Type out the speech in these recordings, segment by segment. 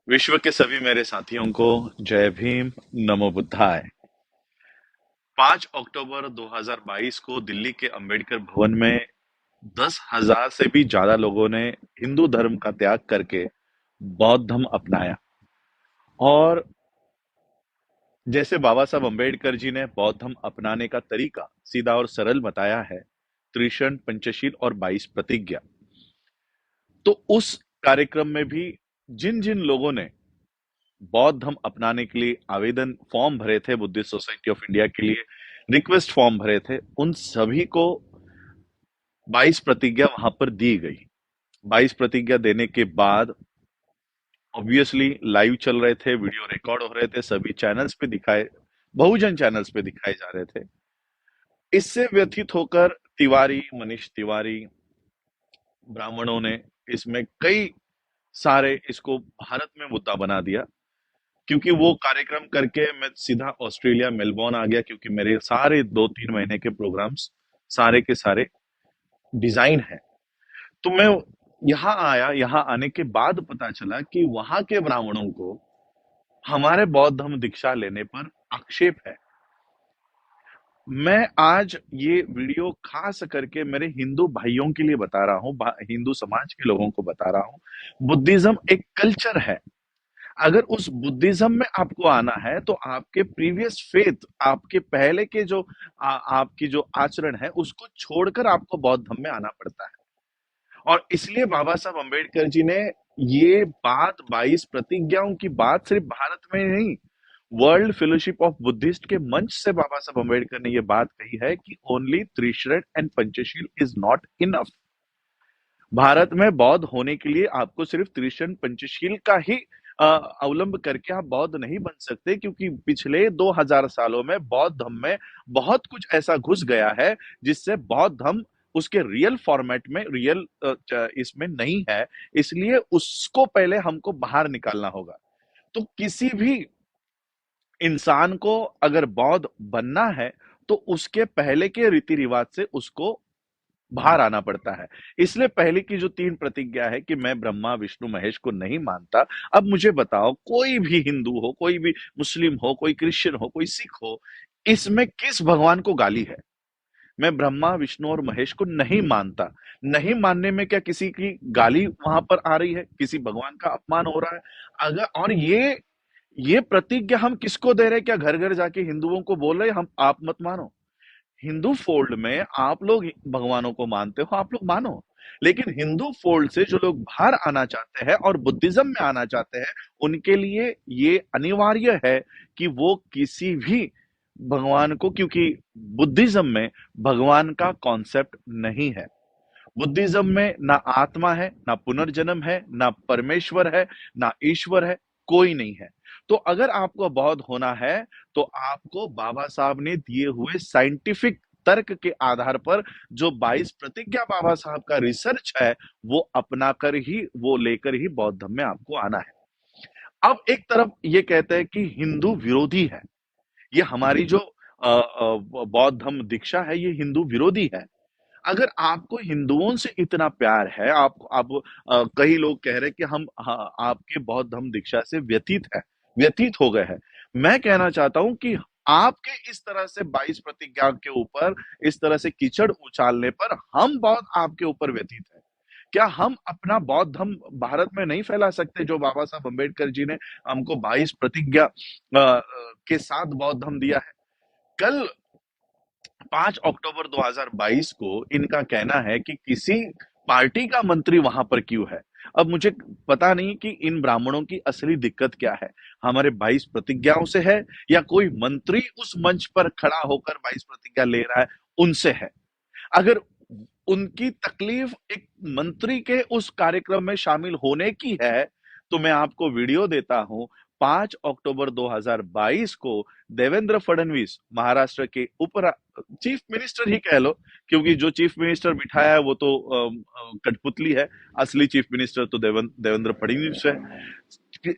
विश्व के सभी मेरे साथियों को जय भीम, नमो बुद्धाय। 5 अक्टूबर 2022 को दिल्ली के अंबेडकर भवन में 10,000 से भी ज्यादा लोगों ने हिंदू धर्म का त्याग करके बौद्ध धर्म अपनाया। और जैसे बाबा साहब अंबेडकर जी ने बौद्ध धर्म अपनाने का तरीका सीधा और सरल बताया है, त्रिशरण, पंचशील और 22 प्रतिज्ञा। तो उस कार्यक्रम में भी जिन जिन लोगों ने बौद्ध धर्म अपनाने के लिए आवेदन फॉर्म भरे थे, बुद्धिस्ट सोसाइटी ऑफ इंडिया के लिए रिक्वेस्ट फॉर्म भरे थे, उन सभी को 22 प्रतिज्ञा वहां पर दी गई। 22 प्रतिज्ञा देने के बाद ऑब्वियसली लाइव चल रहे थे, वीडियो रिकॉर्ड हो रहे थे, सभी चैनल्स पे दिखाए, बहुजन चैनल्स पे दिखाए जा रहे थे। इससे व्यथित होकर तिवारी, मनीष तिवारी, ब्राह्मणों ने इसमें कई सारे इसको भारत में मुद्दा बना दिया। क्योंकि वो कार्यक्रम करके मैं सीधा ऑस्ट्रेलिया मेलबोर्न आ गया, क्योंकि मेरे सारे 2-3 महीने के प्रोग्राम्स सारे के सारे डिजाइन है। तो मैं यहाँ आया, यहाँ आने के बाद पता चला कि वहां के ब्राह्मणों को हमारे बौद्ध धर्म दीक्षा लेने पर आक्षेप है। मैं आज ये वीडियो खास करके मेरे हिंदू भाइयों के लिए बता रहा हूँ, हिंदू समाज के लोगों को बता रहा हूँ। बुद्धिज्म एक कल्चर है। अगर उस बुद्धिज्म में आपको आना है तो आपके प्रीवियस फेथ, आपके पहले के जो आपकी जो आचरण है उसको छोड़कर आपको बौद्ध धर्म में आना पड़ता है। और इसलिए बाबा साहब अंबेडकर जी ने ये बात, 22 प्रतिज्ञाओं की बात सिर्फ भारत में नहीं, वर्ल्ड फेलोशिप ऑफ बुद्धिस्ट के मंच से बाबा साहब अंबेडकर ने ये बात कही है कि only Trisharan and Panchsheel is not enough. Bharat में बौद्ध होने के लिए आपको सिर्फ त्रिशरण पंचशील का ही अवलंब करके आप बौद्ध नहीं बन सकते, क्योंकि पिछले 2000 सालों में बौद्ध धर्म में बहुत कुछ ऐसा घुस गया है जिससे बौद्ध धर्म उसके रियल फॉर्मेट में, रियल इसमें नहीं है। इसलिए उसको पहले हमको बाहर निकालना होगा। तो किसी भी इंसान को अगर बौद्ध बनना है तो उसके पहले के रीति रिवाज से उसको बाहर आना पड़ता है। इसलिए पहले की जो 3 प्रतिज्ञा है कि मैं ब्रह्मा विष्णु महेश को नहीं मानता। अब मुझे बताओ, कोई भी हिंदू हो, कोई भी मुस्लिम हो, कोई क्रिश्चियन हो, कोई सिख हो, इसमें किस भगवान को गाली है? मैं ब्रह्मा विष्णु और महेश को नहीं मानता। नहीं मानने में क्या किसी की गाली वहां पर आ रही है? किसी भगवान का अपमान हो रहा है? अगर और ये प्रतिज्ञा हम किसको दे रहे हैं? क्या घर घर जाके हिंदुओं को बोल रहे हैं हम आप मत मानो? हिंदू फोल्ड में आप लोग भगवानों को मानते हो, आप लोग मानो। लेकिन हिंदू फोल्ड से जो लोग बाहर आना चाहते हैं और बुद्धिज्म में आना चाहते हैं, उनके लिए ये अनिवार्य है कि वो किसी भी भगवान को, क्योंकि बुद्धिज्म में भगवान का कॉन्सेप्ट नहीं है। बुद्धिज्म में ना आत्मा है, ना पुनर्जन्म है, ना परमेश्वर है, ना ईश्वर है, कोई नहीं है। तो अगर आपको बौद्ध होना है तो आपको बाबा साहब ने दिए हुए साइंटिफिक तर्क के आधार पर जो 22 प्रतिज्ञा बाबा साहब का रिसर्च है, वो अपना कर ही, वो लेकर ही बौद्ध धर्म में आपको आना है। अब एक तरफ ये कहते हैं कि हिंदू विरोधी है, ये हमारी जो बौद्ध धर्म दीक्षा है ये हिंदू विरोधी है। अगर आपको हिंदुओं से इतना प्यार है, आप कई लोग कह रहे हैं कि हम, हाँ, आपके बौद्ध धर्म दीक्षा से व्यतीत हो गए हैं। मैं कहना चाहता हूं कि आपके इस तरह से 22 प्रतिज्ञा के ऊपर इस तरह से कीचड़ उछालने पर हम बौद्ध आपके ऊपर व्यतीत है। क्या हम अपना बौद्ध धर्म भारत में नहीं फैला सकते, जो बाबा साहब अम्बेडकर जी ने हमको 22 प्रतिज्ञा के साथ बौद्ध धर्म दिया है? कल 5 अक्टूबर 2022 को इनका कहना है कि किसी पार्टी का मंत्री वहां पर क्यों है। अब मुझे पता नहीं कि इन ब्राह्मणों की असली दिक्कत क्या है, हमारे 22 प्रतिज्ञाओं से है या कोई मंत्री उस मंच पर खड़ा होकर 22 प्रतिज्ञा ले रहा है उनसे है। अगर उनकी तकलीफ एक मंत्री के उस कार्यक्रम में शामिल होने की है तो मैं आपको वीडियो देता हूं। 5 अक्टूबर 2022 को देवेंद्र फडणवीस, महाराष्ट्र के उप चीफ मिनिस्टर ही कह लो, क्योंकि जो चीफ मिनिस्टर बिठाया है वो तो कठपुतली है। असली चीफ मिनिस्टर तो देवेंद्र फडणवीस है।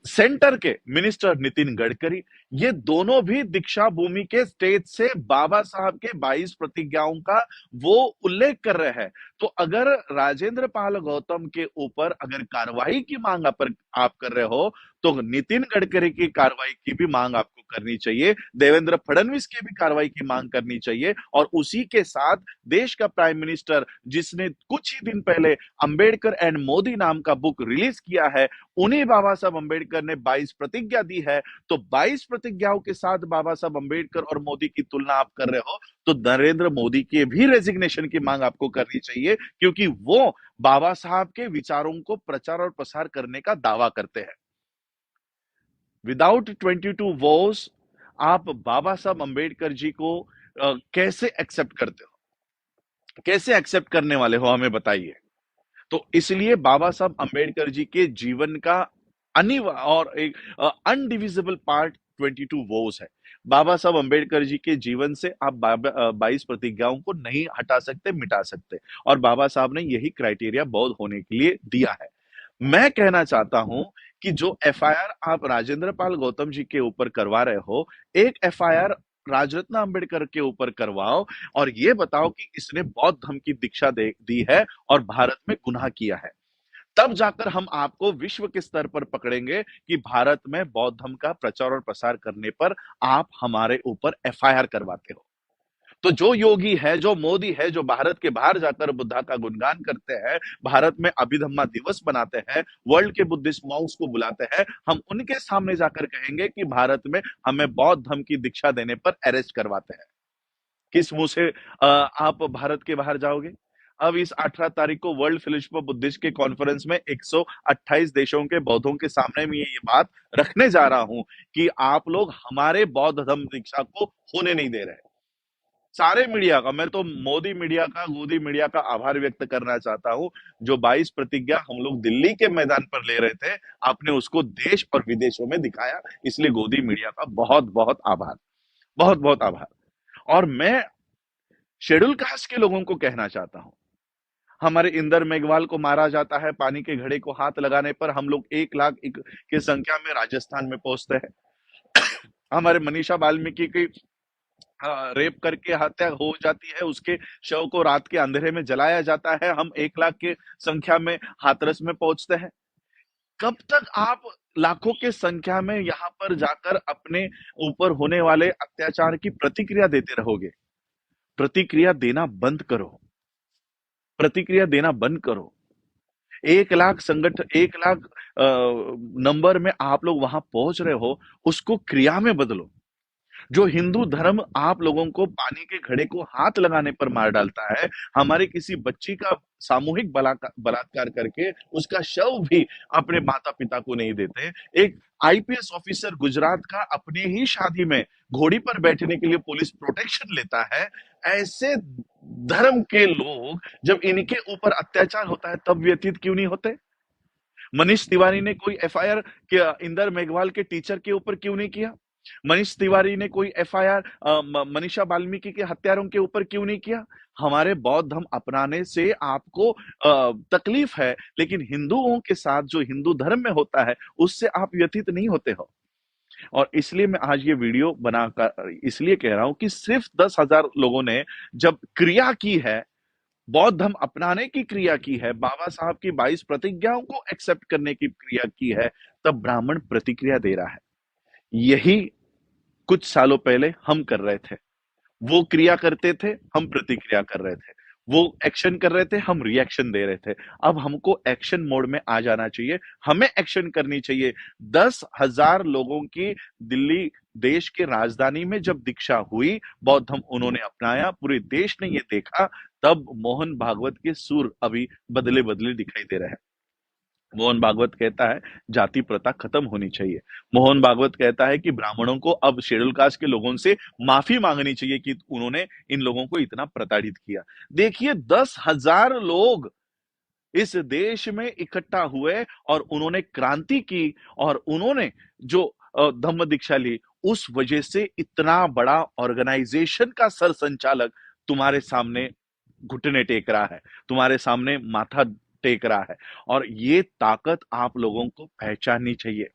सेंटर के मिनिस्टर नितिन गडकरी, ये दोनों भी दीक्षा भूमि के स्टेज से बाबा साहब के 22 प्रतिज्ञाओं का वो उल्लेख कर रहे हैं। तो अगर राजेंद्र पाल गौतम के ऊपर अगर कार्रवाई की मांग पर आप कर रहे हो तो नितिन गडकरी की कार्रवाई की भी मांग आपको करनी चाहिए, देवेंद्र फडणवीस की भी कार्रवाई की मांग करनी चाहिए, और उसी के साथ देश का प्राइम मिनिस्टर जिसने कुछ ही दिन पहले अंबेडकर एंड मोदी नाम का बुक रिलीज किया है, उन्हीं बाबा साहब अंबेडकर ने 22 प्रतिज्ञा दी है। तो 22 प्रतिज्ञाओं के साथ बाबा साहब अंबेडकर और मोदी की तुलना आप कर रहे हो, तो नरेंद्र मोदी के भी रेजिग्नेशन की मांग आपको करनी चाहिए, क्योंकि वो बाबा साहब के विचारों को प्रचार और प्रसार करने का दावा करते हैं। विदाउट 22 वोस आप बाबा साहब अंबेडकर जी को कैसे एक्सेप्ट करते हो, कैसे एक्सेप्ट करने वाले हो, हमें बताइए। तो इसलिए बाबा साहब अंबेडकर जी के जीवन का अनिवार्य और एक अनडिविजिबल पार्ट 22 वोस है। बाबा साहब अंबेडकर जी के जीवन से आप 22 प्रतिज्ञाओं को नहीं हटा सकते, मिटा सकते, और बाबा साहब ने यही क्राइटेरिया बौद्ध होने के लिए दिया है। मैं कहना चाहता हूं कि जो एफआईआर आप राजेंद्र पाल गौतम जी के ऊपर करवा रहे हो, एक एफआईआर राजरत्न अंबेडकर के ऊपर करवाओ, और ये बताओ कि इसने बौद्ध धर्म की दीक्षा दी है और भारत में गुनाह किया है। तब जाकर हम आपको विश्व के स्तर पर पकड़ेंगे कि भारत में बौद्ध धर्म का प्रचार और प्रसार करने पर आप हमारे ऊपर एफआईआर करवाते हो। तो जो योगी है, जो मोदी है, जो भारत के बाहर जाकर बुद्धा का गुणगान करते हैं, भारत में अभिधम्मा दिवस बनाते हैं, वर्ल्ड के बुद्धिस्ट मॉन्क्स को बुलाते हैं, हम उनके सामने जाकर कहेंगे कि भारत में हमें बौद्ध धर्म की दीक्षा देने पर अरेस्ट करवाते हैं। किस मुंह से आप भारत के बाहर जाओगे? अब इस 18 तारीख को वर्ल्ड फेलोशिप ऑफ बुद्धिस्ट के कॉन्फ्रेंस में 128 देशों के बौद्धों के सामने में ये बात रखने जा रहा हूं कि आप लोग हमारे बौद्ध धर्म दीक्षा को होने नहीं दे रहे। सारे मीडिया का, मैं तो मोदी मीडिया का, गोदी मीडिया का आभार व्यक्त करना चाहता हूं। जो 22 प्रतिज्ञा हम लोग दिल्ली के मैदान पर ले रहे थे, आपने उसको देश और विदेशों में दिखाया, इसलिए गोदी मीडिया का बहुत बहुत आभार, बहुत बहुत आभार। और मैं शेड्यूल कास्ट के लोगों को कहना चाहता हूं, हमारे इंदर मेघवाल को मारा जाता है, पानी के घड़े को हाथ लगाने पर हम लोग 1 लाख की संख्या में राजस्थान में पहुंचते हैं। हमारे मनीषा वाल्मीकि की रेप करके हत्या हो जाती है, उसके शव को रात के अंधेरे में जलाया जाता है, हम 1 लाख की संख्या में हाथरस में पहुंचते हैं। कब तक आप लाखों के संख्या में यहाँ पर जाकर अपने ऊपर होने वाले अत्याचार की प्रतिक्रिया देते रहोगे? प्रतिक्रिया देना बंद करो, प्रतिक्रिया देना बंद करो। 1 लाख संगठन, 1 लाख नंबर में आप लोग वहां पहुंच रहे हो, उसको क्रिया में बदलो। जो हिंदू धर्म आप लोगों को पानी के घड़े को हाथ लगाने पर मार डालता है, हमारे किसी बच्ची का सामूहिक बलात्कार करके उसका शव भी अपने माता पिता को नहीं देते, एक आईपीएस ऑफिसर गुजरात का अपने ही शादी में घोड़ी पर बैठने के लिए पुलिस प्रोटेक्शन लेता है, ऐसे धर्म के लोग जब इनके ऊपर अत्याचार होता है तब व्यतीत क्यों नहीं होते? मनीष तिवारी ने कोई एफआईआर इंदर मेघवाल के टीचर के ऊपर क्यों नहीं किया? मनीष तिवारी ने कोई एफआईआर मनीषा वाल्मीकि के हत्यारों के ऊपर क्यों नहीं किया? हमारे बौद्ध धर्म अपनाने से आपको तकलीफ है, लेकिन हिंदुओं के साथ जो हिंदू धर्म में होता है उससे आप व्यतीत नहीं होते हो। और इसलिए मैं आज ये वीडियो बनाकर इसलिए कह रहा हूं कि सिर्फ 10,000 लोगों ने जब क्रिया की है, बौद्ध धर्म अपनाने की क्रिया की है, बाबा साहब की 22 प्रतिज्ञाओं को एक्सेप्ट करने की क्रिया की है, तब ब्राह्मण प्रतिक्रिया दे रहा है। यही कुछ सालों पहले हम कर रहे थे। वो क्रिया करते थे, हम प्रतिक्रिया कर रहे थे। वो एक्शन कर रहे थे, हम रिएक्शन दे रहे थे। अब हमको एक्शन मोड में आ जाना चाहिए, हमें एक्शन करनी चाहिए। 10,000 लोगों की दिल्ली देश के राजधानी में जब दीक्षा हुई, बौद्ध धर्म उन्होंने अपनाया, पूरे देश ने ये देखा, तब मोहन भागवत के सुर अभी बदले बदले दिखाई दे रहे हैं। मोहन भागवत कहता है जाति प्रथा खत्म होनी चाहिए। मोहन भागवत कहता है कि ब्राह्मणों को अब शेड्यूल कास्ट के लोगों से माफी मांगनी चाहिए कि उन्होंने इन लोगों को इतना प्रताड़ित किया। देखिए 10,000 लोग इस देश में इकट्ठा हुए और उन्होंने क्रांति की, और उन्होंने जो धम्म दीक्षा ली, उस वजह से इतना बड़ा ऑर्गेनाइजेशन का सर संचालक तुम्हारे सामने घुटने टेक रहा है, तुम्हारे सामने माथा टेक रहा है। और ये ताकत आप लोगों को पहचाननी चाहिए।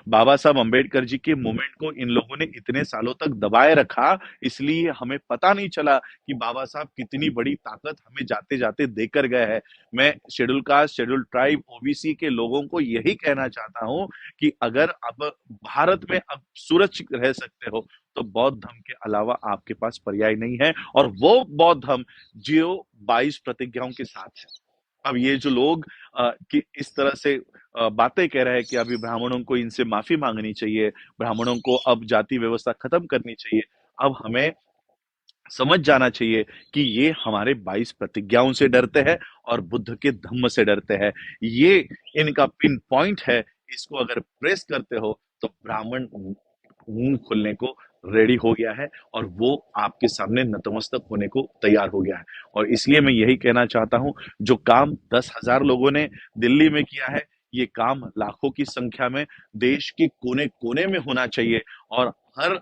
बाबा साहब अंबेडकर जी के मूवमेंट को इन लोगों ने इतने सालों तक दबाए रखा, इसलिए हमें पता नहीं चला कि बाबा साहब कितनी बड़ी ताकत हमें जाते जाते देकर गए हैं। मैं schedule caste, schedule tribe, OBC के लोगों को यही कहना चाहता हूं कि अगर आप भारत में अब सुरक्षित रह सकते हो तो बौद्ध धर्म के अलावा आपके पास पर्याय नहीं है, और वो बौद्ध धर्म जो 22 प्रतिज्ञाओं के साथ है। अब ये जो लोग कि इस तरह से बातें कह रहे हैं कि अभी ब्राह्मणों को इनसे माफी मांगनी चाहिए, ब्राह्मणों को अब जाति व्यवस्था खत्म करनी चाहिए। अब हमें समझ जाना चाहिए कि ये हमारे 22 प्रतिज्ञाओं से डरते हैं और बुद्ध के धम्म से डरते हैं। ये इनका पिन पॉइंट है। इसको अगर प्रेस करते हो तो ब्राह्मण मुंह खोलने को रेडी हो गया है, और वो आपके सामने नतमस्तक होने को तैयार हो गया है। और इसलिए मैं यही कहना चाहता हूं, जो काम 10,000 लोगों ने दिल्ली में किया है, ये काम लाखों की संख्या में देश के कोने कोने में होना चाहिए। और हर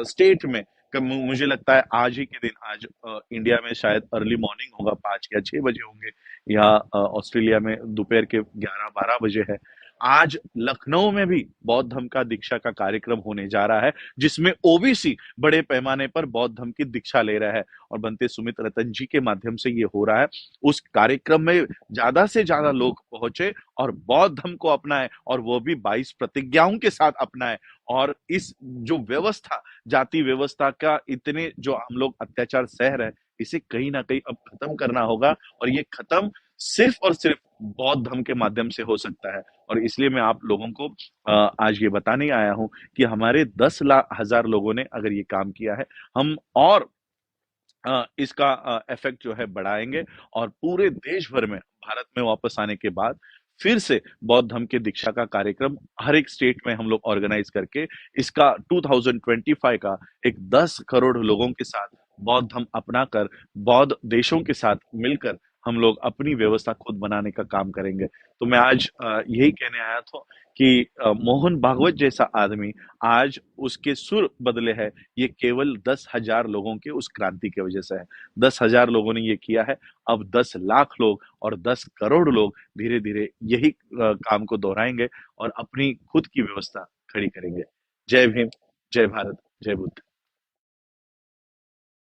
स्टेट में मुझे लगता है आज ही के दिन, आज इंडिया में शायद अर्ली मॉर्निंग होगा, 5 या 6 बजे होंगे, या ऑस्ट्रेलिया में दोपहर के 11-12 बजे है। आज लखनऊ में भी बौद्ध धर्म का दीक्षा का कार्यक्रम होने जा रहा है, जिसमें ओबीसी बड़े पैमाने पर बौद्ध धर्म की दीक्षा ले रहा है, और बनते सुमित रतन जी के माध्यम से ये हो रहा है। उस कार्यक्रम में ज्यादा से ज्यादा लोग पहुंचे और बौद्ध धर्म को अपनाए, और वो भी 22 प्रतिज्ञाओं के साथ अपनाए। और इस जो व्यवस्था, जाति व्यवस्था का इतने जो हम लोग अत्याचार सह रहे हैं, इसे कहीं ना कहीं अब खत्म करना होगा, और ये खत्म सिर्फ और सिर्फ बौद्ध धर्म के माध्यम से हो सकता है। और इसलिए मैं आप लोगों को आज ये बताने आया हूं कि हमारे 10,000 लोगों ने अगर ये काम किया है, हम और इसका इफेक्ट जो है बढ़ाएंगे, और पूरे देश भर में भारत में वापस आने के बाद फिर से बौद्ध धर्म के दीक्षा का कार्यक्रम हर एक स्टेट में हम लोग ऑर्गेनाइज करके इसका 2025 का एक 10 करोड़ लोगों के साथ बौद्ध धर्म अपनाकर, बौद्ध देशों के साथ मिलकर हम लोग अपनी व्यवस्था खुद बनाने का काम करेंगे। तो मैं आज यही कहने आया था कि मोहन भागवत जैसा आदमी, आज उसके सुर बदले हैं, ये केवल 10,000 लोगों के उस क्रांति की वजह से है। 10,000 लोगों ने ये किया है। अब 10 लाख लोग और 10 करोड़ लोग धीरे धीरे यही काम को दोहराएंगे और अपनी खुद की व्यवस्था खड़ी करेंगे। जय भीम, जय भारत, जय बुद्ध।